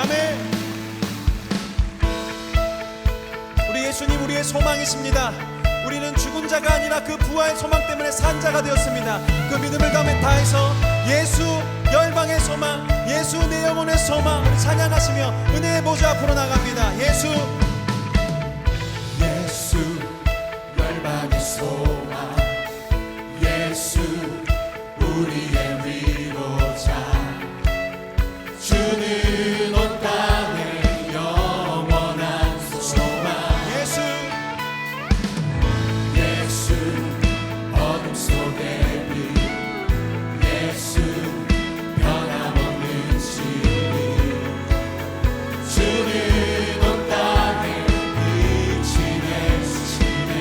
아멘. 우리 예수님 우리의 소망이십니다. 우리는 죽은 자가 아니라 그 부활 소망 때문에 산 자가 되었습니다. 그 믿음을 다해서 예수 열방의 소망, 예수 내 영혼의 소망 우리 찬양하시며 은혜의 보좌 앞으로 나갑니다. 예수 열방의 소망, 예수 우리의 위로자, 주는 온 땅의 영원한 소망. 예수 어둠 속의 빛, 예수 변함없는 진리, 주는 온 땅의 빛이 되시네.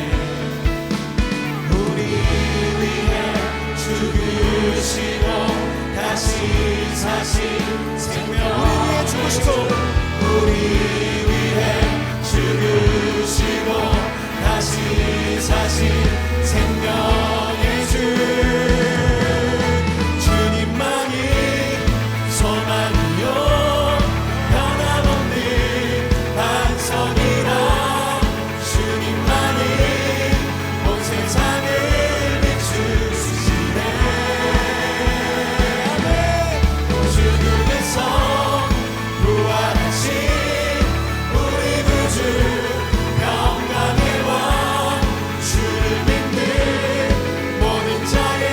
우리 위해 죽으시고 다시 사신 생명, 우리 위해 죽으시고 우리 위해 죽으시고 다시 사신 생명의 주, 주님만이 소망이요 변함없는 반석이라, 주님만이 온 세상을 비추시네. 죽음에서 부활하신 우리 구주, 평강의 왕, 주를 믿는 모든 자의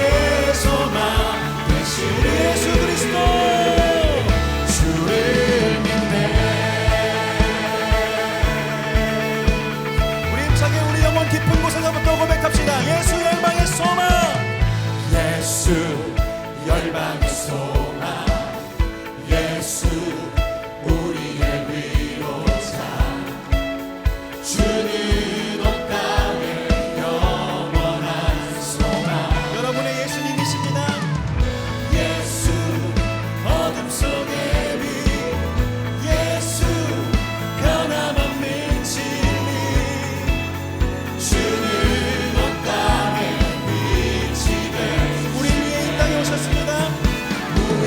소망 되시는 예수 그리스도. 주를 믿네. 우리 힘차게 우리 영혼 깊은 곳에서부터 고백합시다. 예수 열방의 소망, 예수 열방의 소망, 예수 우리의 위로자, 주는 온 땅의 영원한 소망. 여러분의 예수님이십니다. 예수 어둠 속의 빛, 예수 변함없는 진리, 주는 온 땅의 빛이 되시네. 우리 위에 이 땅에 오셨습니다. 우리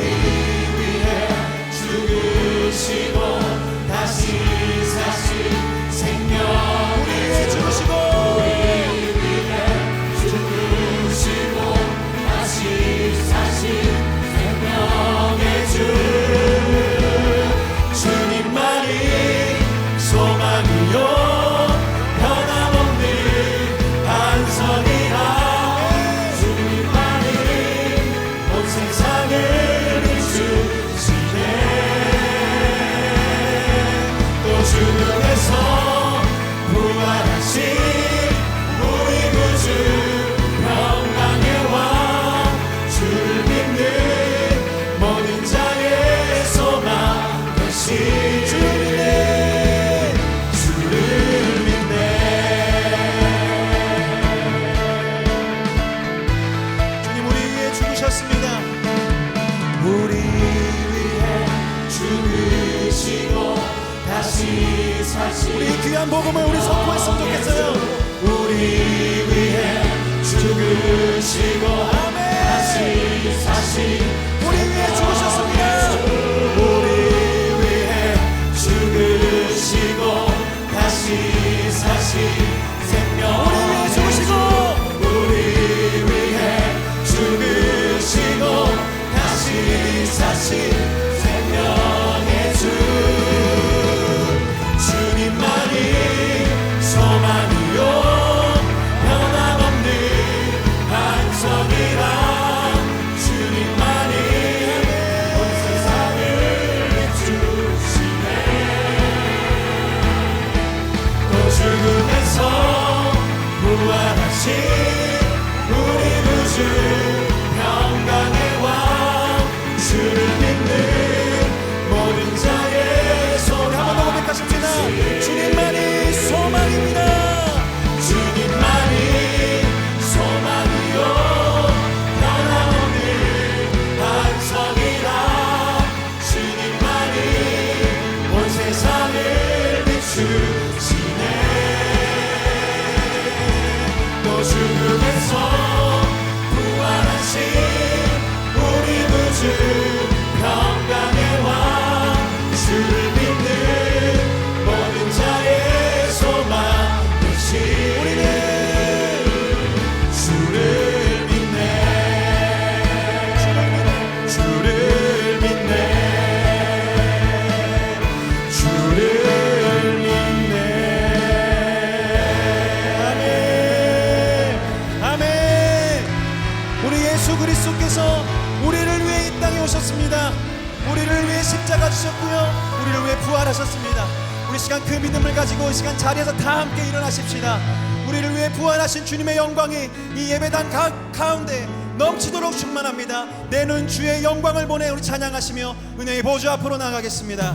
위해 죽으시고 다시 사신 생명, 우리 위에 죽으시고 우리 위해 죽으시고 다시 사신 생명의 주, 주님만이 소망이요 변함없는 반석이라, 주님만이 온 세상을 비추시네. 또 죽음에서 부활하신 우리 구주, 평강의 왕, 주를 믿는 모든 자의 소망 되신 주를 믿네. 주님 우리 위에 죽으셨습니다. 우리 위해 죽으시고 다시 사신 우리 귀한 복음을 우리 선포했으면 좋겠어요. 우리 위해 죽으시고 다시 사신 우리 위에 죽으셨습니다. 우리 위해 죽으시고 다시 사신 생명, 우리 위에 죽으시고 우리 위해 죽으시고 다시 사신 생명의 주, 주님만이 소망이요 변함없는 반석이라, 주님만이 온 세상을 비추시네. 또 죽음에서 부활하신 우리 구주, 평강의 왕, 주를 믿는 모든 자의 소망. 한번 더 고백하십니다. 주님만이 소망입니다. 주님만이 소망이요 예수 그리스도께서 우리를 위해 이 땅에 오셨습니다. 우리를 위해 십자가 지셨고요, 우리를 위해 부활하셨습니다. 우리 시간 그 믿음을 가지고 이 시간 자리에서 다 함께 일어나십시다. 우리를 위해 부활하신 주님의 영광이 이 예배당 가운데 넘치도록 충만합니다. 내 눈 주의 영광을 보내 우리 찬양하시며 은혜의 보좌 앞으로 나가겠습니다.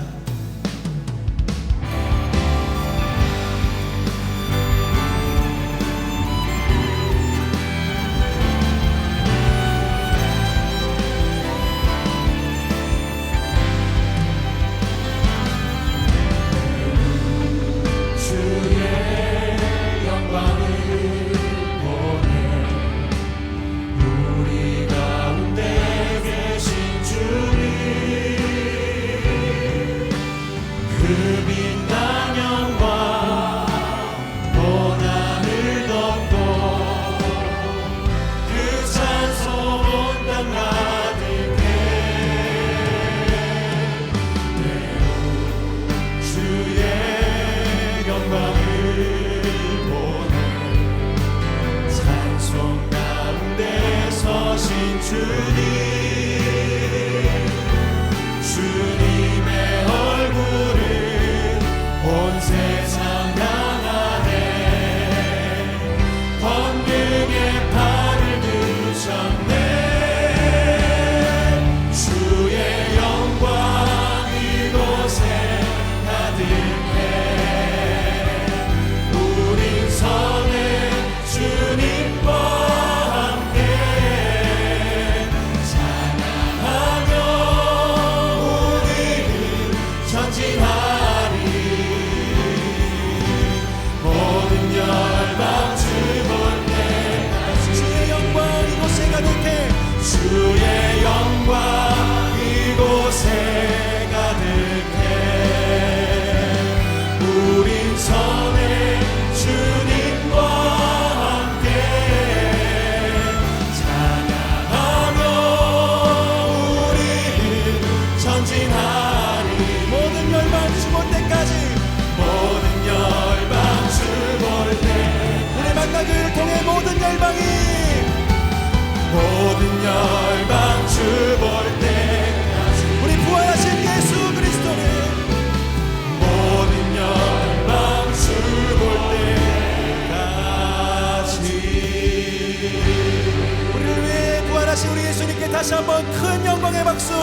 다시 한번 큰 영광의 박수,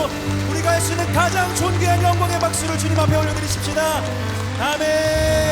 우리가 할 수 있는 가장 존귀한 영광의 박수를 주님 앞에 올려드리십시다. 아멘.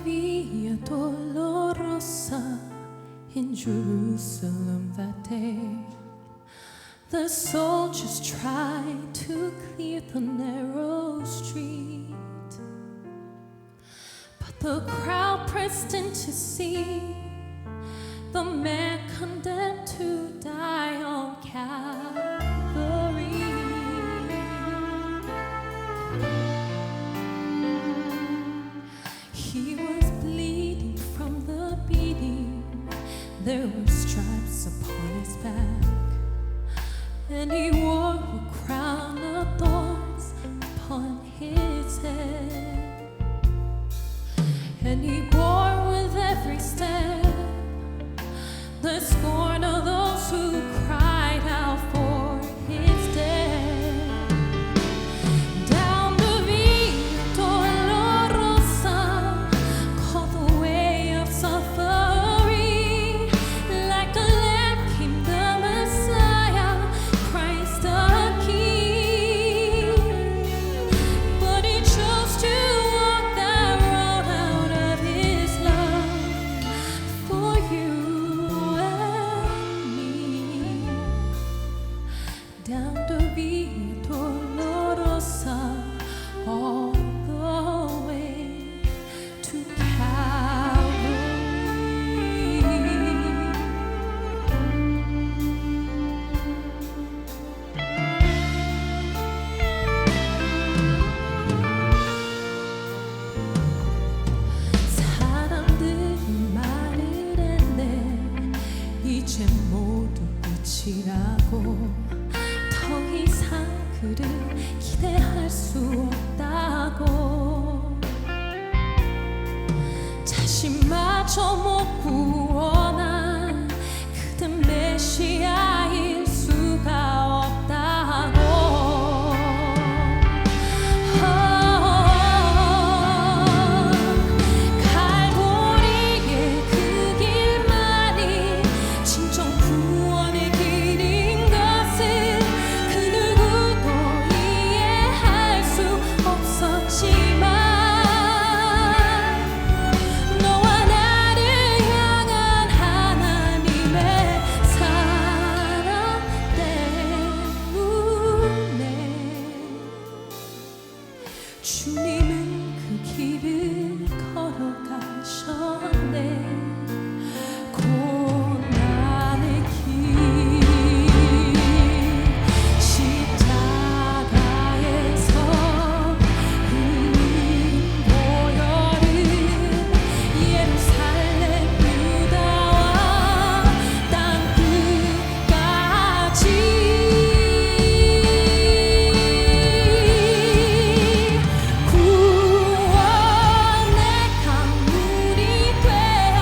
Via Dolorosa in Jerusalem that day, the soldiers tried to clear the narrow street, but the crowd pressed in to see the man condemned to die on Calvary. He was bleeding from the beating, there were stripes upon his back, and he wore a crown of thorns upon his head, and he bore with every step the scorn of those who cried out for his death. Down the Via Dolorosa, called the way of suffering, like a lamb came the Messiah, Christ the King. But he chose to walk that road out of his love for you and me. Down the Via Dolorosa, all the way to Calvary. 사람들이 말을 했네, 이제 모두 끝이라고. 더 이상 그를 기대할 수 없다고. 자신마저 못 구원한 그는 메시아일 수가 없다고. 갈보리의 그 길만이 진정 구원의 길인 것을 그 누구도 이해할 수 없었지만, 너와 나를 향한 하나님의 사랑 때문에 주님은 그 길을 걸어가셨네. 고난의 길, 십자가에서 흘린 보혈은 예루살렘 유다와 땅끝까지 구원의 강물이 되어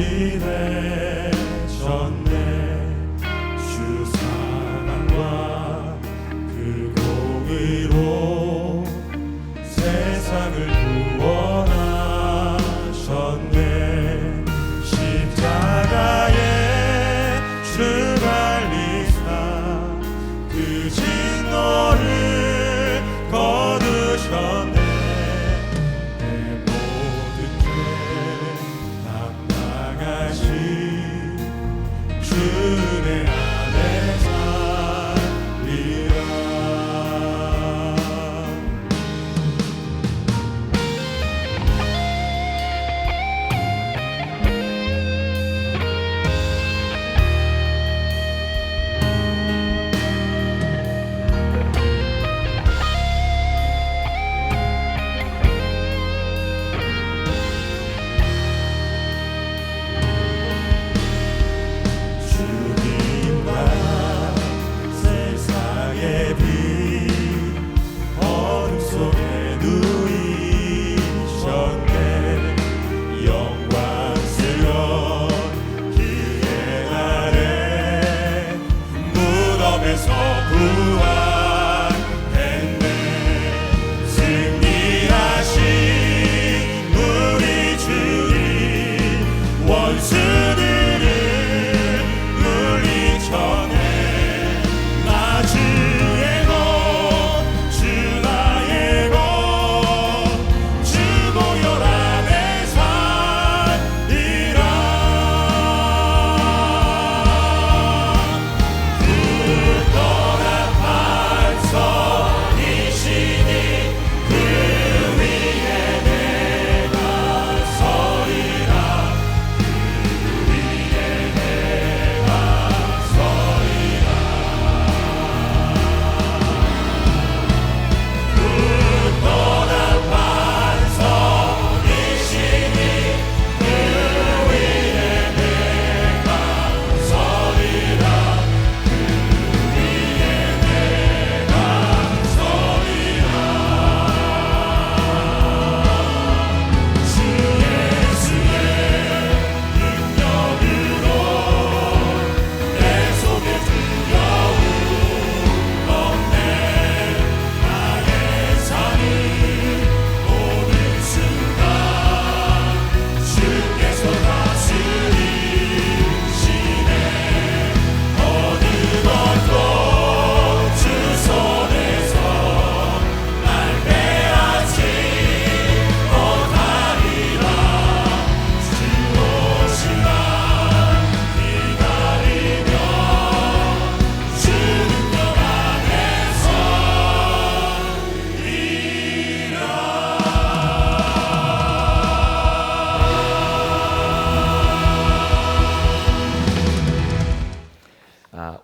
것이 되셨네. 주 사랑과 그 공의로 세상을 구원하셨네. 십자가에 주 달리사 그 진노를 거두셨네. 내 모든 죄 담당하신 주의 안에 살리라. 주님과 세상의 빛 어둠 속에 누이셨네. 영광스러운 그의 날에 무덤에서 부활했네. 승리하신 우리 주님 원수들을 물리쳐내. 나 주의 것 주 나의 것 주 보혈 안에 살리라. 굳건한 반석이시니 그 위에 내가 서리라.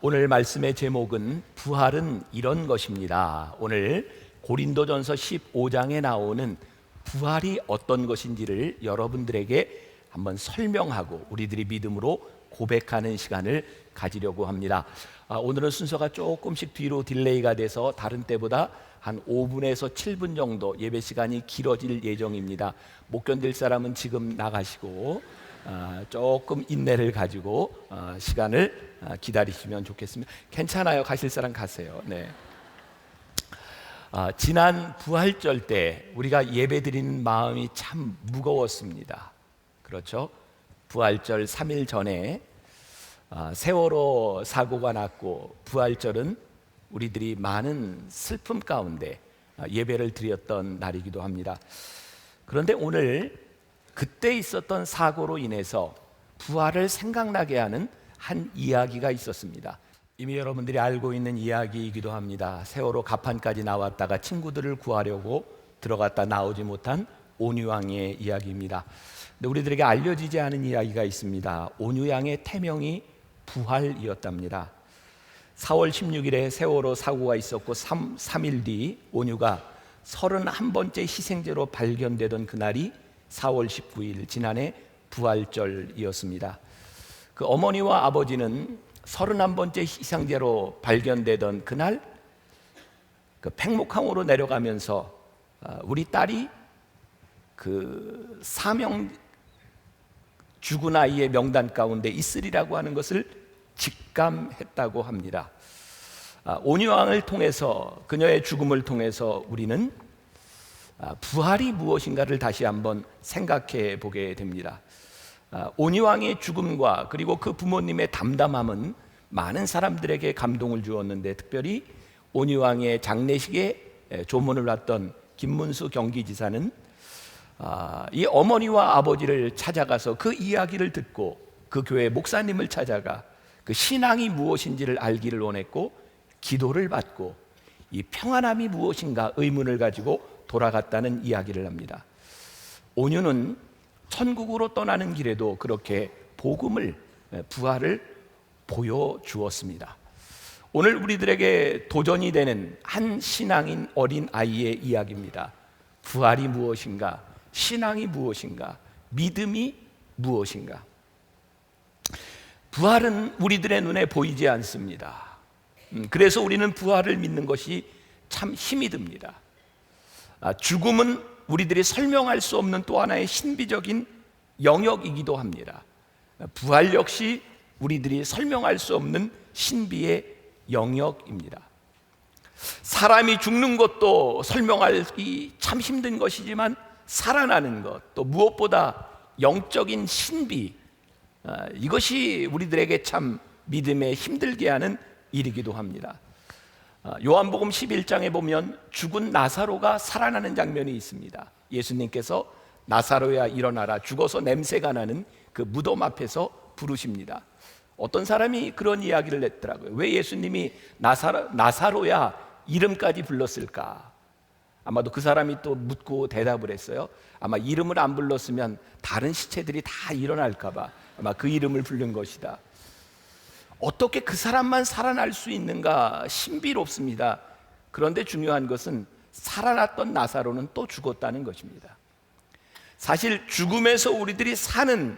오늘 말씀의 제목은 부활은 이런 것입니다. 오늘 고린도전서 15장에 나오는 부활이 어떤 것인지를 여러분들에게 한번 설명하고 우리들이 믿음으로 고백하는 시간을 가지려고 합니다. 오늘은 순서가 조금씩 뒤로 딜레이가 돼서 다른 때보다 한 5분에서 7분 정도 예배 시간이 길어질 예정입니다. 못 견딜 사람은 지금 나가시고 조금 인내를 가지고 시간을 기다리시면 좋겠습니다. 괜찮아요. 가실 사람 가세요. 네. 지난 부활절 때 우리가 예배드리는 마음이 참 무거웠습니다. 그렇죠? 부활절 3일 전에 세월호 사고가 났고 부활절은 우리들이 많은 슬픔 가운데 예배를 드렸던 날이기도 합니다. 그런데 오늘 그때 있었던 사고로 인해서 부활을 생각나게 하는 한 이야기가 있었습니다. 이미 여러분들이 알고 있는 이야기이기도 합니다. 세월호 갑판까지 나왔다가 친구들을 구하려고 들어갔다 나오지 못한 온유왕의 이야기입니다. 근데 우리들에게 알려지지 않은 이야기가 있습니다. 온유양의 태명이 부활이었답니다. 4월 16일에 세월호 사고가 있었고 3일 뒤 온유가 31번째 희생제로 발견되던 그날이 4월 19일 지난해 부활절이었습니다. 그 어머니와 아버지는 31번째 희생제로 발견되던 그날 그 팽목항으로 내려가면서 우리 딸이 그 사명 죽은 아이의 명단 가운데 있으리라고 하는 것을 직감했다고 합니다. 온유왕을 통해서, 그녀의 죽음을 통해서 우리는 부활이 무엇인가를 다시 한번 생각해 보게 됩니다. 온유왕의 죽음과 그리고 그 부모님의 담담함은 많은 사람들에게 감동을 주었는데, 특별히 온유왕의 장례식에 조문을 왔던 김문수 경기지사는 이 어머니와 아버지를 찾아가서 그 이야기를 듣고 그 교회 목사님을 찾아가 그 신앙이 무엇인지를 알기를 원했고, 기도를 받고 이 평안함이 무엇인가 의문을 가지고 돌아갔다는 이야기를 합니다. 온유는 천국으로 떠나는 길에도 그렇게 복음을, 부활을 보여주었습니다. 오늘 우리들에게 도전이 되는 한 신앙인 어린 아이의 이야기입니다. 부활이 무엇인가? 신앙이 무엇인가? 믿음이 무엇인가? 부활은 우리들의 눈에 보이지 않습니다. 그래서 우리는 부활을 믿는 것이 참 힘이 듭니다. 죽음은 우리들이 설명할 수 없는 또 하나의 신비적인 영역이기도 합니다. 부활 역시 우리들이 설명할 수 없는 신비의 영역입니다. 사람이 죽는 것도 설명하기 참 힘든 것이지만, 살아나는 것, 또 무엇보다 영적인 신비, 이것이 우리들에게 참 믿음에 힘들게 하는 일이기도 합니다. 요한복음 11장에 보면 죽은 나사로가 살아나는 장면이 있습니다. 예수님께서 나사로야 일어나라, 죽어서 냄새가 나는 그 무덤 앞에서 부르십니다. 어떤 사람이 그런 이야기를 냈더라고요. 왜 예수님이 나사로야 이름까지 불렀을까? 아마도 그 사람이 또 묻고 대답을 했어요. 아마 이름을 안 불렀으면 다른 시체들이 다 일어날까 봐 아마 그 이름을 부른 것이다. 어떻게 그 사람만 살아날 수 있는가 신비롭습니다. 그런데 중요한 것은 살아났던 나사로는 또 죽었다는 것입니다. 사실 죽음에서 우리들이 사는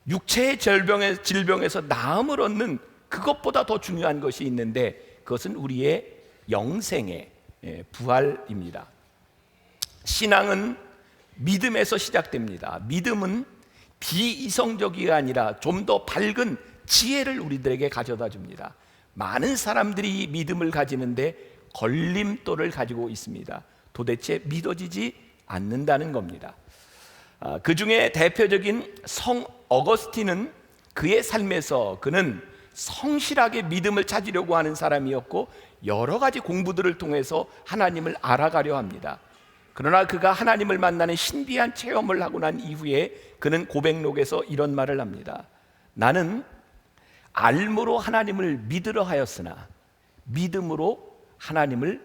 육체의 질병에서 나음을 얻는 그것보다 더 중요한 것이 있는데, 그것은 우리의 영생의 부활입니다. 신앙은 믿음에서 시작됩니다. 믿음은 비이성적이 아니라 좀 더 밝은 지혜를 우리들에게 가져다 줍니다. 많은 사람들이 믿음을 가지는데 걸림돌을 가지고 있습니다. 도대체 믿어지지 않는다는 겁니다. 그 중에 대표적인 성 어거스틴은 그의 삶에서 그는 성실하게 믿음을 찾으려고 하는 사람이었고, 여러 가지 공부들을 통해서 하나님을 알아가려 합니다. 그러나 그가 하나님을 만나는 신비한 체험을 하고 난 이후에 그는 고백록에서 이런 말을 합니다. 나는 알므로 하나님을 믿으려 하였으나 믿음으로 하나님을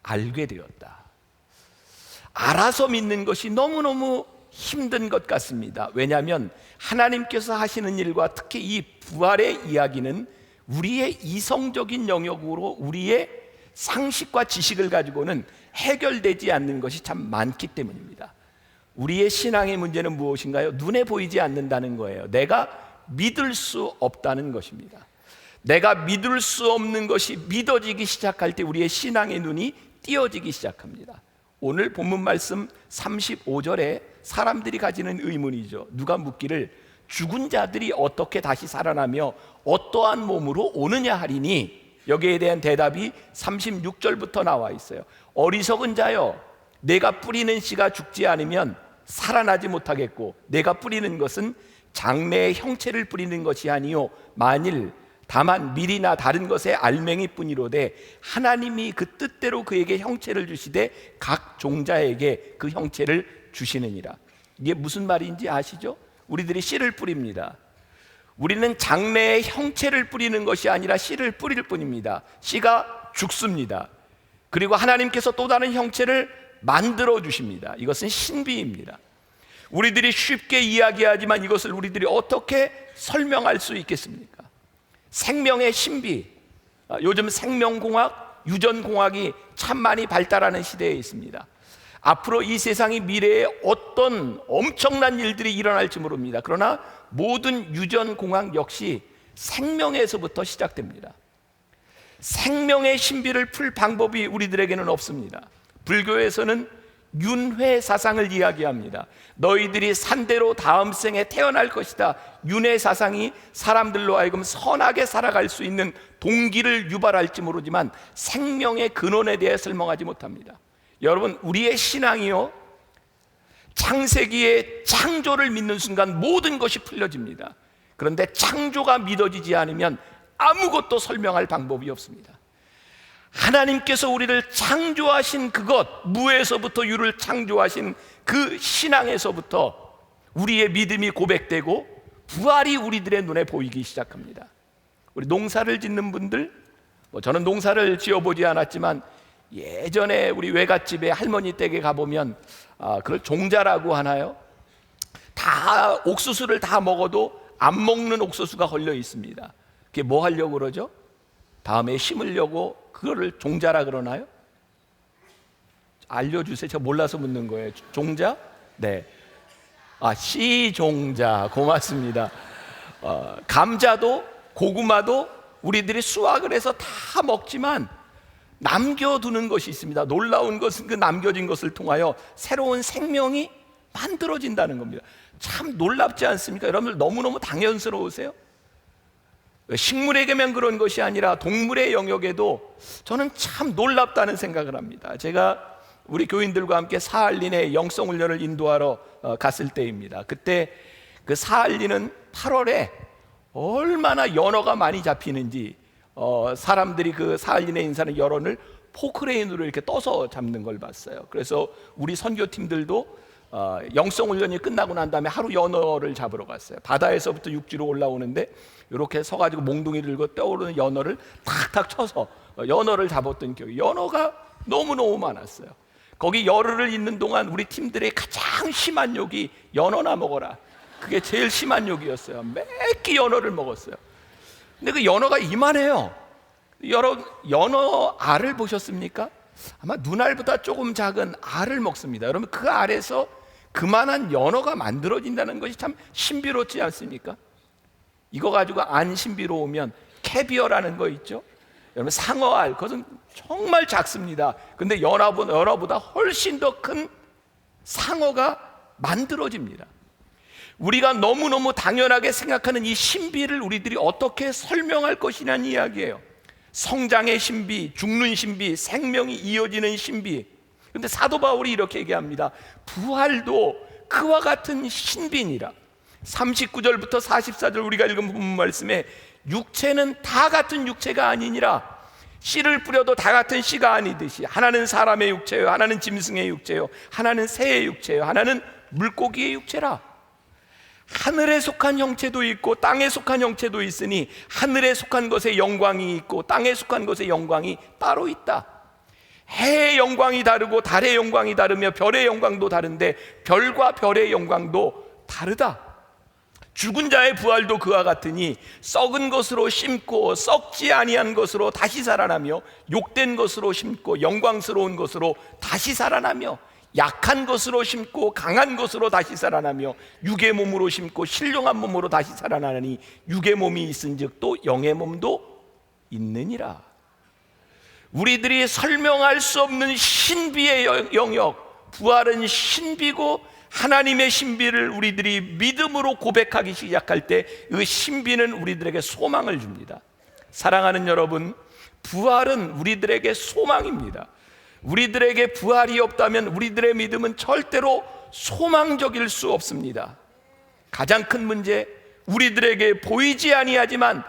알게 되었다. 알아서 믿는 것이 너무너무 힘든 것 같습니다. 왜냐하면 하나님께서 하시는 일과 특히 이 부활의 이야기는 우리의 이성적인 영역으로 우리의 상식과 지식을 가지고는 해결되지 않는 것이 참 많기 때문입니다. 우리의 신앙의 문제는 무엇인가요? 눈에 보이지 않는다는 거예요. 내가 믿을 수 없다는 것입니다. 내가 믿을 수 없는 것이 믿어지기 시작할 때 우리의 신앙의 눈이 띄어지기 시작합니다. 오늘 본문 말씀 35절에 사람들이 가지는 의문이죠. 누가 묻기를 죽은 자들이 어떻게 다시 살아나며 어떠한 몸으로 오느냐 하리니, 여기에 대한 대답이 36절부터 나와 있어요. 어리석은 자여, 내가 뿌리는 씨가 죽지 않으면 살아나지 못하겠고, 내가 뿌리는 것은 장래의 형체를 뿌리는 것이 아니요 만일 다만 밀이나 다른 것의 알맹이뿐이로되 하나님이 그 뜻대로 그에게 형체를 주시되 각 종자에게 그 형체를 주시느니라. 이게 무슨 말인지 아시죠? 우리들이 씨를 뿌립니다. 우리는 장래의 형체를 뿌리는 것이 아니라 씨를 뿌릴 뿐입니다. 씨가 죽습니다. 그리고 하나님께서 또 다른 형체를 만들어 주십니다. 이것은 신비입니다. 우리들이 쉽게 이야기하지만 이것을 우리들이 어떻게 설명할 수 있겠습니까? 생명의 신비, 요즘 생명공학, 유전공학이 참 많이 발달하는 시대에 있습니다. 앞으로 이 세상이 미래에 어떤 엄청난 일들이 일어날지 모릅니다. 그러나 모든 유전공학 역시 생명에서부터 시작됩니다. 생명의 신비를 풀 방법이 우리들에게는 없습니다. 불교에서는 윤회 사상을 이야기합니다. 너희들이 산대로 다음 생에 태어날 것이다. 윤회 사상이 사람들로 하여금 선하게 살아갈 수 있는 동기를 유발할지 모르지만 생명의 근원에 대해 설명하지 못합니다. 여러분, 우리의 신앙이요, 창세기의 창조를 믿는 순간 모든 것이 풀려집니다. 그런데 창조가 믿어지지 않으면 아무것도 설명할 방법이 없습니다. 하나님께서 우리를 창조하신 그것, 무에서부터 유를 창조하신 그 신앙에서부터 우리의 믿음이 고백되고 부활이 우리들의 눈에 보이기 시작합니다. 우리 농사를 짓는 분들, 저는 농사를 지어보지 않았지만 예전에 우리 외갓집에 할머니 댁에 가보면 그걸 종자라고 하나요? 다 옥수수를 다 먹어도 안 먹는 옥수수가 걸려 있습니다. 그게 뭐 하려고 그러죠? 다음에 심으려고 그거를 종자라 그러나요? 알려주세요. 제가 몰라서 묻는 거예요. 종자? 네. 씨종자. 고맙습니다. 감자도 고구마도 우리들이 수확을 해서 다 먹지만 남겨두는 것이 있습니다. 놀라운 것은 그 남겨진 것을 통하여 새로운 생명이 만들어진다는 겁니다. 참 놀랍지 않습니까? 여러분들 너무너무 당연스러우세요? 식물에게만 그런 것이 아니라 동물의 영역에도 저는 참 놀랍다는 생각을 합니다. 제가 우리 교인들과 함께 사할린의 영성훈련을 인도하러 갔을 때입니다. 그때 그 사할린은 8월에 얼마나 연어가 많이 잡히는지 사람들이 그 사할린에 인사하는 연어를 포크레인으로 이렇게 떠서 잡는 걸 봤어요. 그래서 우리 선교팀들도 영성훈련이 끝나고 난 다음에 하루 연어를 잡으러 갔어요. 바다에서부터 육지로 올라오는데 이렇게 서가지고 몽둥이 들고 떠오르는 연어를 탁탁 쳐서 연어를 잡았던 기억이, 연어가 너무너무 많았어요. 거기 열흘을 있는 동안 우리 팀들의 가장 심한 욕이 연어나 먹어라. 그게 제일 심한 욕이었어요. 매끼 연어를 먹었어요. 근데 그 연어가 이만해요. 여러분, 연어 알을 보셨습니까? 아마 눈알보다 조금 작은 알을 먹습니다. 여러분, 그 알에서 그만한 연어가 만들어진다는 것이 참 신비롭지 않습니까? 이거 가지고 안 신비로우면 캐비어라는 거 있죠? 여러분, 상어알, 그것은 정말 작습니다. 근데 연어보다 훨씬 더 큰 상어가 만들어집니다. 우리가 너무너무 당연하게 생각하는 이 신비를 우리들이 어떻게 설명할 것이냐는 이야기예요. 성장의 신비, 죽는 신비, 생명이 이어지는 신비. 그런데 사도 바울이 이렇게 얘기합니다. 부활도 그와 같은 신비니라. 39절부터 44절 우리가 읽은 부분 말씀에 육체는 다 같은 육체가 아니니라. 씨를 뿌려도 다 같은 씨가 아니듯이 하나는 사람의 육체요, 하나는 짐승의 육체요, 하나는 새의 육체요, 하나는 물고기의 육체라. 하늘에 속한 형체도 있고 땅에 속한 형체도 있으니 하늘에 속한 것의 영광이 있고 땅에 속한 것의 영광이 따로 있다. 해의 영광이 다르고 달의 영광이 다르며 별의 영광도 다른데 별과 별의 영광도 다르다. 죽은 자의 부활도 그와 같으니 썩은 것으로 심고 썩지 아니한 것으로 다시 살아나며 욕된 것으로 심고 영광스러운 것으로 다시 살아나며 약한 것으로 심고 강한 것으로 다시 살아나며 육의 몸으로 심고 신령한 몸으로 다시 살아나니 육의 몸이 있은즉 또 영의 몸도 있느니라. 우리들이 설명할 수 없는 신비의 영역, 부활은 신비고 하나님의 신비를 우리들이 믿음으로 고백하기 시작할 때 그 신비는 우리들에게 소망을 줍니다. 사랑하는 여러분, 부활은 우리들에게 소망입니다. 우리들에게 부활이 없다면 우리들의 믿음은 절대로 소망적일 수 없습니다. 가장 큰 문제, 우리들에게 보이지 아니하지만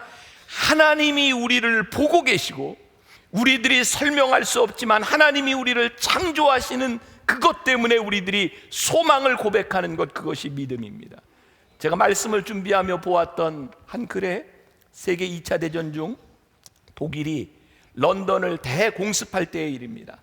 하나님이 우리를 보고 계시고 우리들이 설명할 수 없지만 하나님이 우리를 창조하시는 그것 때문에 우리들이 소망을 고백하는 것, 그것이 믿음입니다. 제가 말씀을 준비하며 보았던 한 글에 세계 2차 대전 중 독일이 런던을 대공습할 때의 일입니다.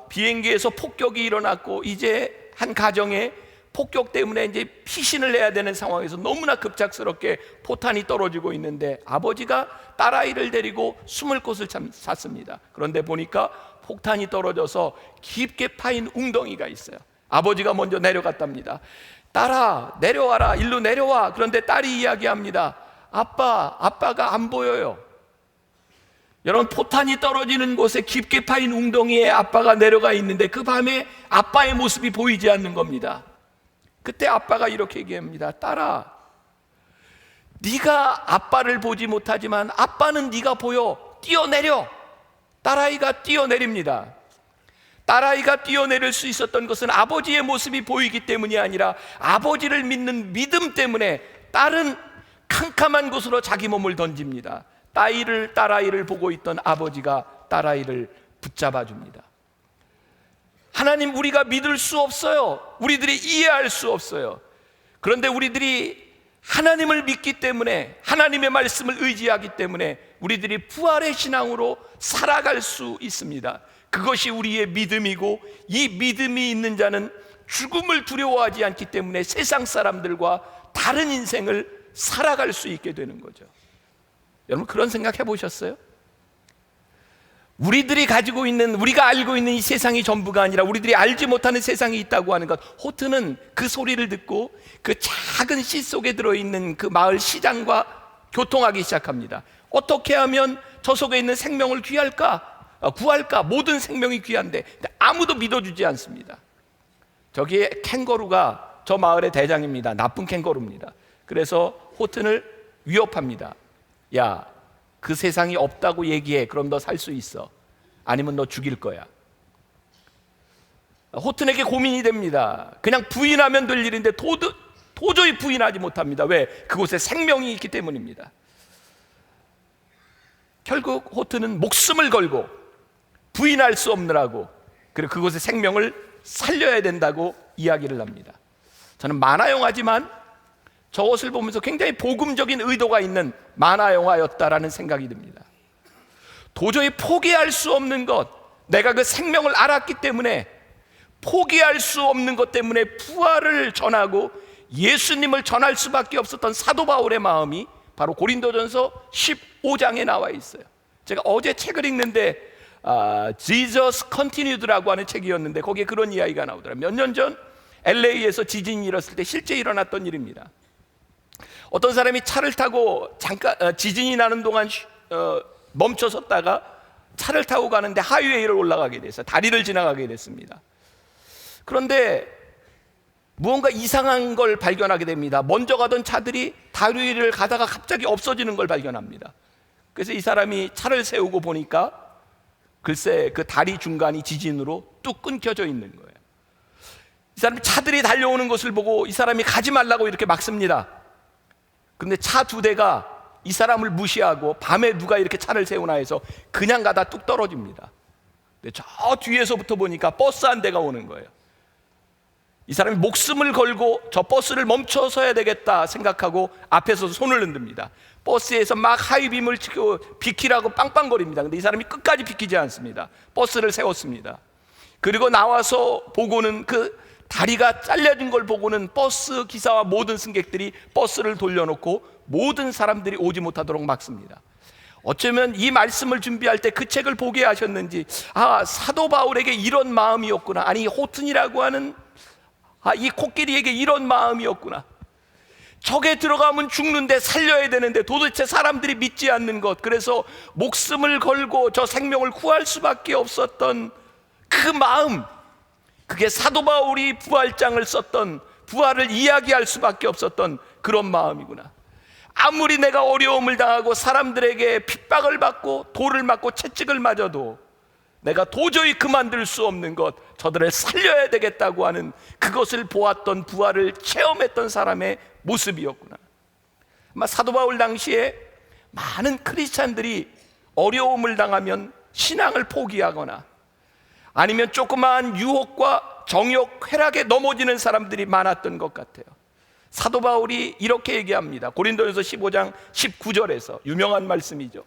비행기에서 폭격이 일어났고 이제 한 가정에 폭격 때문에 이제 피신을 해야 되는 상황에서 너무나 급작스럽게 포탄이 떨어지고 있는데 아버지가 딸아이를 데리고 숨을 곳을 찾습니다. 그런데 보니까 폭탄이 떨어져서 깊게 파인 웅덩이가 있어요. 아버지가 먼저 내려갔답니다. 딸아, 내려와라, 일로 내려와. 그런데 딸이 이야기합니다. 아빠가 안 보여요. 여러분, 포탄이 떨어지는 곳에 깊게 파인 웅덩이에 아빠가 내려가 있는데 그 밤에 아빠의 모습이 보이지 않는 겁니다. 그때 아빠가 이렇게 얘기합니다. 딸아, 네가 아빠를 보지 못하지만 아빠는 네가 보여. 뛰어내려. 딸아이가 뛰어내립니다. 딸아이가 뛰어내릴 수 있었던 것은 아버지의 모습이 보이기 때문이 아니라 아버지를 믿는 믿음 때문에 딸은 캄캄한 곳으로 자기 몸을 던집니다. 딸아이를 보고 있던 아버지가 딸아이를 붙잡아 줍니다. 하나님, 우리가 믿을 수 없어요. 우리들이 이해할 수 없어요. 그런데 우리들이 하나님을 믿기 때문에, 하나님의 말씀을 의지하기 때문에 우리들이 부활의 신앙으로 살아갈 수 있습니다. 그것이 우리의 믿음이고, 이 믿음이 있는 자는 죽음을 두려워하지 않기 때문에 세상 사람들과 다른 인생을 살아갈 수 있게 되는 거죠. 여러분, 그런 생각 해보셨어요? 우리들이 가지고 있는, 우리가 알고 있는 이 세상이 전부가 아니라 우리들이 알지 못하는 세상이 있다고 하는 것. 호트는 그 소리를 듣고 그 작은 씨 속에 들어있는 그 마을 시장과 교통하기 시작합니다. 어떻게 하면 저 속에 있는 생명을 구할까? 모든 생명이 귀한데 아무도 믿어주지 않습니다. 저기에 캥거루가 저 마을의 대장입니다. 나쁜 캥거루입니다. 그래서 호튼을 위협합니다. 야, 그 세상이 없다고 얘기해. 그럼 너 살 수 있어. 아니면 너 죽일 거야. 호튼에게 고민이 됩니다. 그냥 부인하면 될 일인데 도저히 부인하지 못합니다. 왜? 그곳에 생명이 있기 때문입니다. 결국 호튼은 목숨을 걸고 부인할 수 없느라고, 그리고 그곳의 생명을 살려야 된다고 이야기를 합니다. 저는 만화 영화지만 저것을 보면서 굉장히 복음적인 의도가 있는 만화 영화였다라는 생각이 듭니다. 도저히 포기할 수 없는 것, 내가 그 생명을 알았기 때문에 포기할 수 없는 것 때문에 부활을 전하고 예수님을 전할 수밖에 없었던 사도 바울의 마음이 바로 고린도전서 15장에 나와 있어요. 제가 어제 책을 읽는데 Jesus Continued라고 하는 책이었는데 거기에 그런 이야기가 나오더라고요. 몇 년 전 LA에서 지진이 일었을 때 실제 일어났던 일입니다. 어떤 사람이 차를 타고 잠깐 지진이 나는 동안 멈춰섰다가 차를 타고 가는데 하이웨이를 올라가게 됐어요. 다리를 지나가게 됐습니다. 그런데 무언가 이상한 걸 발견하게 됩니다. 먼저 가던 차들이 다리 위를 가다가 갑자기 없어지는 걸 발견합니다. 그래서 이 사람이 차를 세우고 보니까 글쎄 그 다리 중간이 지진으로 뚝 끊겨져 있는 거예요. 이 사람이 차들이 달려오는 것을 보고 이 사람이 가지 말라고 이렇게 막습니다. 근데 차 두 대가 이 사람을 무시하고 밤에 누가 이렇게 차를 세우나 해서 그냥 가다 뚝 떨어집니다. 근데 저 뒤에서부터 보니까 버스 한 대가 오는 거예요. 이 사람이 목숨을 걸고 저 버스를 멈춰서야 되겠다 생각하고 앞에서 손을 흔듭니다. 버스에서 막 하이빔을 치고 비키라고 빵빵거립니다. 근데 이 사람이 끝까지 비키지 않습니다. 버스를 세웠습니다. 그리고 나와서 보고는 그 다리가 잘려진 걸 보고는 버스 기사와 모든 승객들이 버스를 돌려놓고 모든 사람들이 오지 못하도록 막습니다. 어쩌면 이 말씀을 준비할 때 그 책을 보게 하셨는지, 사도 바울에게 이런 마음이었구나. 아니, 호튼이라고 하는 이 코끼리에게 이런 마음이었구나. 적에 들어가면 죽는데 살려야 되는데 도대체 사람들이 믿지 않는 것, 그래서 목숨을 걸고 저 생명을 구할 수밖에 없었던 그 마음, 그게 사도 바울이 부활장을 썼던, 부활을 이야기할 수밖에 없었던 그런 마음이구나. 아무리 내가 어려움을 당하고 사람들에게 핍박을 받고 돌을 맞고 채찍을 맞아도 내가 도저히 그만둘 수 없는 것, 저들을 살려야 되겠다고 하는 그것을 보았던, 부활을 체험했던 사람의 모습이었구나. 아마 사도 바울 당시에 많은 크리스찬들이 어려움을 당하면 신앙을 포기하거나 아니면 조그마한 유혹과 정욕, 쾌락에 넘어지는 사람들이 많았던 것 같아요. 사도 바울이 이렇게 얘기합니다. 고린도전서 15장 19절에서 유명한 말씀이죠.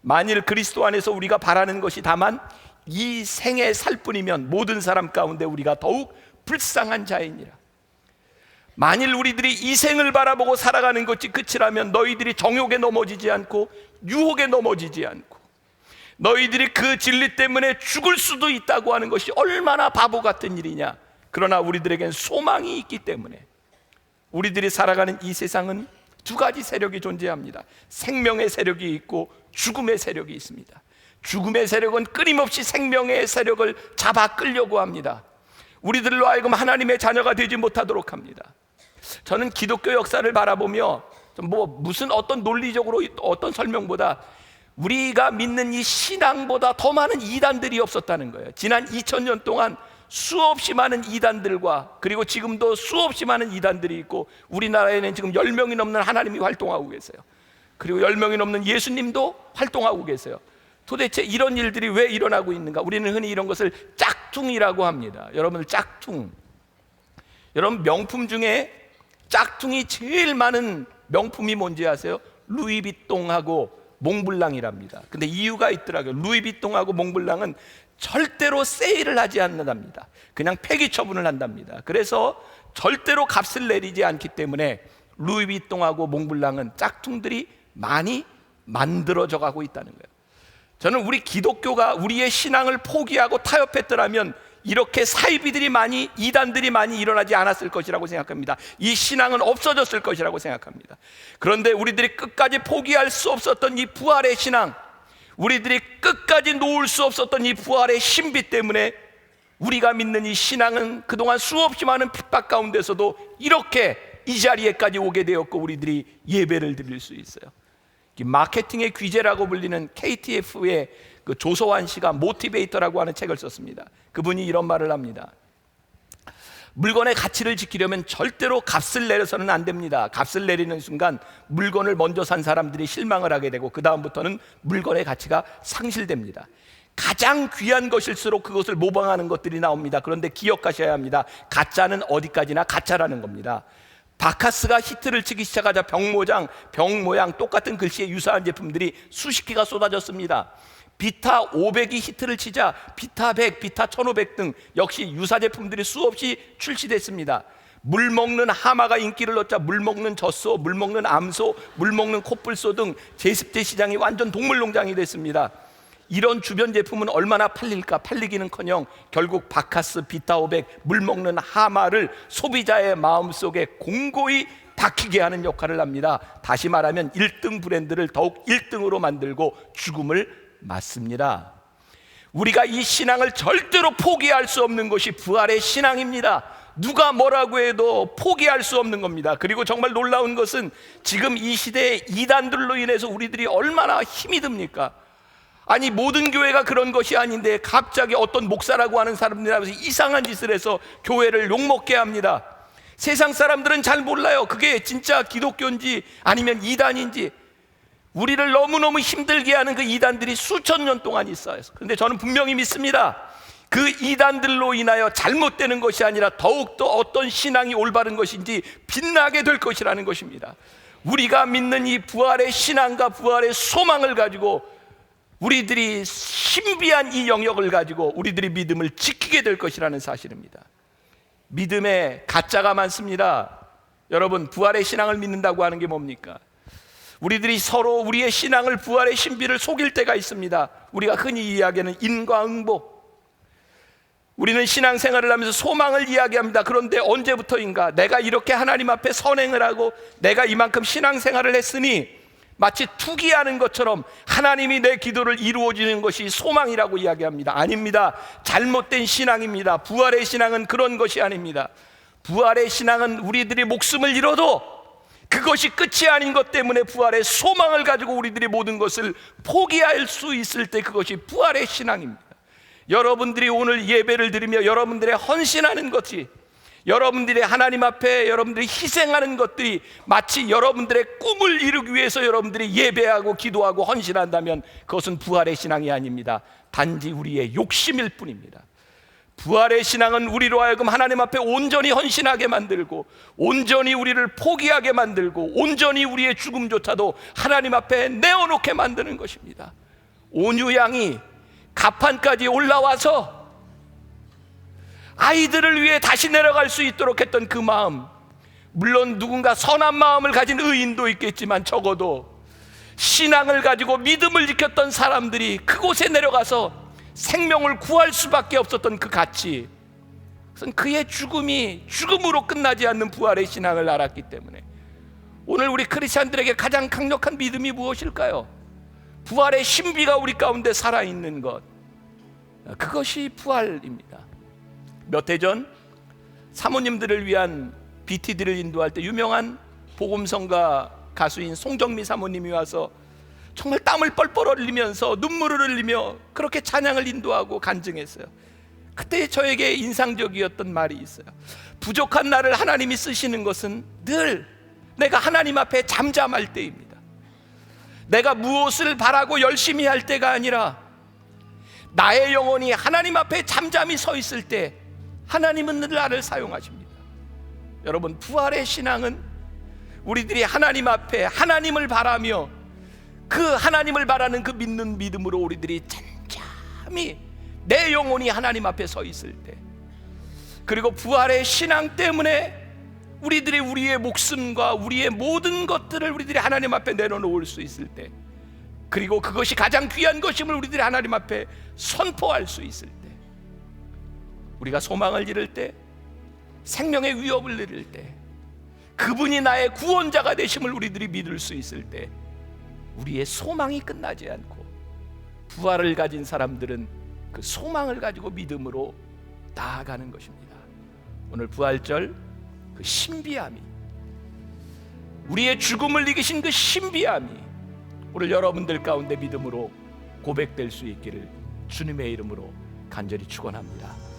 만일 그리스도 안에서 우리가 바라는 것이 다만 이 생에 살 뿐이면 모든 사람 가운데 우리가 더욱 불쌍한 자이니라. 만일 우리들이 이 생을 바라보고 살아가는 것이 끝이라면 너희들이 정욕에 넘어지지 않고 유혹에 넘어지지 않고 너희들이 그 진리 때문에 죽을 수도 있다고 하는 것이 얼마나 바보 같은 일이냐. 그러나 우리들에겐 소망이 있기 때문에 우리들이 살아가는 이 세상은 두 가지 세력이 존재합니다. 생명의 세력이 있고 죽음의 세력이 있습니다. 죽음의 세력은 끊임없이 생명의 세력을 잡아 끌려고 합니다. 우리들로 하여금 하나님의 자녀가 되지 못하도록 합니다. 저는 기독교 역사를 바라보며 무슨 어떤 논리적으로 어떤 설명보다 우리가 믿는 이 신앙보다 더 많은 이단들이 없었다는 거예요. 지난 2000년 동안 수없이 많은 이단들과 그리고 지금도 수없이 많은 이단들이 있고 우리나라에는 지금 10명이 넘는 하나님이 활동하고 계세요. 그리고 10명이 넘는 예수님도 활동하고 계세요. 도대체 이런 일들이 왜 일어나고 있는가? 우리는 흔히 이런 것을 짝퉁이라고 합니다. 여러분들 짝퉁, 여러분 명품 중에 짝퉁이 제일 많은 명품이 뭔지 아세요? 루이비통하고 몽블랑이랍니다. 근데 이유가 있더라고요. 루이비통하고 몽블랑은 절대로 세일을 하지 않는답니다. 그냥 폐기 처분을 한답니다. 그래서 절대로 값을 내리지 않기 때문에 루이비통하고 몽블랑은 짝퉁들이 많이 만들어져 가고 있다는 거예요. 저는 우리 기독교가 우리의 신앙을 포기하고 타협했더라면 이렇게 사이비들이 많이, 이단들이 많이 일어나지 않았을 것이라고 생각합니다. 이 신앙은 없어졌을 것이라고 생각합니다. 그런데 우리들이 끝까지 포기할 수 없었던 이 부활의 신앙, 우리들이 끝까지 놓을 수 없었던 이 부활의 신비 때문에 우리가 믿는 이 신앙은 그동안 수없이 많은 핍박 가운데서도 이렇게 이 자리에까지 오게 되었고 우리들이 예배를 드릴 수 있어요. 마케팅의 귀재라고 불리는 KTF의 그 조소환 씨가 모티베이터라고 하는 책을 썼습니다. 그분이 이런 말을 합니다. 물건의 가치를 지키려면 절대로 값을 내려서는 안 됩니다. 값을 내리는 순간 물건을 먼저 산 사람들이 실망을 하게 되고 그 다음부터는 물건의 가치가 상실됩니다. 가장 귀한 것일수록 그것을 모방하는 것들이 나옵니다. 그런데 기억하셔야 합니다. 가짜는 어디까지나 가짜라는 겁니다. 바카스가 히트를 치기 시작하자 병 모양 똑같은 글씨에 유사한 제품들이 수십 개가 쏟아졌습니다. 비타 500이 히트를 치자 비타 100, 비타 1500 등 역시 유사 제품들이 수없이 출시됐습니다. 물 먹는 하마가 인기를 얻자 물 먹는 젖소, 물 먹는 암소, 물 먹는 코뿔소 등 제습제 시장이 완전 동물농장이 됐습니다. 이런 주변 제품은 얼마나 팔릴까? 팔리기는커녕 결국 바카스, 비타 500, 물 먹는 하마를 소비자의 마음속에 공고히 박히게 하는 역할을 합니다. 다시 말하면 1등 브랜드를 더욱 1등으로 만들고 죽음을 맞습니다. 우리가 이 신앙을 절대로 포기할 수 없는 것이 부활의 신앙입니다. 누가 뭐라고 해도 포기할 수 없는 겁니다. 그리고 정말 놀라운 것은 지금 이 시대의 이단들로 인해서 우리들이 얼마나 힘이 듭니까? 아니 모든 교회가 그런 것이 아닌데 갑자기 어떤 목사라고 하는 사람들이 나와서 이상한 짓을 해서 교회를 욕먹게 합니다. 세상 사람들은 잘 몰라요. 그게 진짜 기독교인지 아니면 이단인지. 우리를 너무너무 힘들게 하는 그 이단들이 수천 년 동안 있어요. 그런데 저는 분명히 믿습니다. 그 이단들로 인하여 잘못되는 것이 아니라 더욱더 어떤 신앙이 올바른 것인지 빛나게 될 것이라는 것입니다. 우리가 믿는 이 부활의 신앙과 부활의 소망을 가지고 우리들이 신비한 이 영역을 가지고 우리들이 믿음을 지키게 될 것이라는 사실입니다. 믿음에 가짜가 많습니다. 여러분, 부활의 신앙을 믿는다고 하는 게 뭡니까? 우리들이 서로 우리의 신앙을, 부활의 신비를 속일 때가 있습니다. 우리가 흔히 이야기하는 인과응보. 우리는 신앙생활을 하면서 소망을 이야기합니다. 그런데 언제부터인가 내가 이렇게 하나님 앞에 선행을 하고 내가 이만큼 신앙생활을 했으니 마치 투기하는 것처럼 하나님이 내 기도를 이루어지는 것이 소망이라고 이야기합니다. 아닙니다. 잘못된 신앙입니다. 부활의 신앙은 그런 것이 아닙니다. 부활의 신앙은 우리들이 목숨을 잃어도 그것이 끝이 아닌 것 때문에 부활의 소망을 가지고 우리들이 모든 것을 포기할 수 있을 때 그것이 부활의 신앙입니다. 여러분들이 오늘 예배를 드리며 여러분들의 헌신하는 것이, 여러분들이 하나님 앞에 여러분들이 희생하는 것들이 마치 여러분들의 꿈을 이루기 위해서 여러분들이 예배하고 기도하고 헌신한다면 그것은 부활의 신앙이 아닙니다. 단지 우리의 욕심일 뿐입니다. 부활의 신앙은 우리로 하여금 하나님 앞에 온전히 헌신하게 만들고 온전히 우리를 포기하게 만들고 온전히 우리의 죽음조차도 하나님 앞에 내어놓게 만드는 것입니다. 온유양이 가판까지 올라와서 아이들을 위해 다시 내려갈 수 있도록 했던 그 마음, 물론 누군가 선한 마음을 가진 의인도 있겠지만 적어도 신앙을 가지고 믿음을 지켰던 사람들이 그곳에 내려가서 생명을 구할 수밖에 없었던 그 가치, 그것은 그의 죽음이 죽음으로 끝나지 않는 부활의 신앙을 알았기 때문에 오늘 우리 크리스찬들에게 가장 강력한 믿음이 무엇일까요? 부활의 신비가 우리 가운데 살아있는 것, 그것이 부활입니다. 몇 해 전 사모님들을 위한 BTD를 인도할 때 유명한 복음성가 가수인 송정미 사모님이 와서 정말 땀을 뻘뻘 흘리면서 눈물을 흘리며 그렇게 찬양을 인도하고 간증했어요. 그때 저에게 인상적이었던 말이 있어요. 부족한 나를 하나님이 쓰시는 것은 늘 내가 하나님 앞에 잠잠할 때입니다. 내가 무엇을 바라고 열심히 할 때가 아니라 나의 영혼이 하나님 앞에 잠잠히 서 있을 때 하나님은 늘 나를 사용하십니다. 여러분, 부활의 신앙은 우리들이 하나님 앞에 하나님을 바라며 그 하나님을 바라는 그 믿는 믿음으로 우리들이 잠잠히 내 영혼이 하나님 앞에 서 있을 때, 그리고 부활의 신앙 때문에 우리들이 우리의 목숨과 우리의 모든 것들을 우리들이 하나님 앞에 내려놓을 수 있을 때, 그리고 그것이 가장 귀한 것임을 우리들이 하나님 앞에 선포할 수 있을 때, 우리가 소망을 잃을 때, 생명의 위협을 잃을 때, 그분이 나의 구원자가 되심을 우리들이 믿을 수 있을 때, 우리의 소망이 끝나지 않고 부활을 가진 사람들은 그 소망을 가지고 믿음으로 나아가는 것입니다. 오늘 부활절 그 신비함이, 우리의 죽음을 이기신 그 신비함이 오늘 여러분들 가운데 믿음으로 고백될 수 있기를 주님의 이름으로 간절히 축원합니다.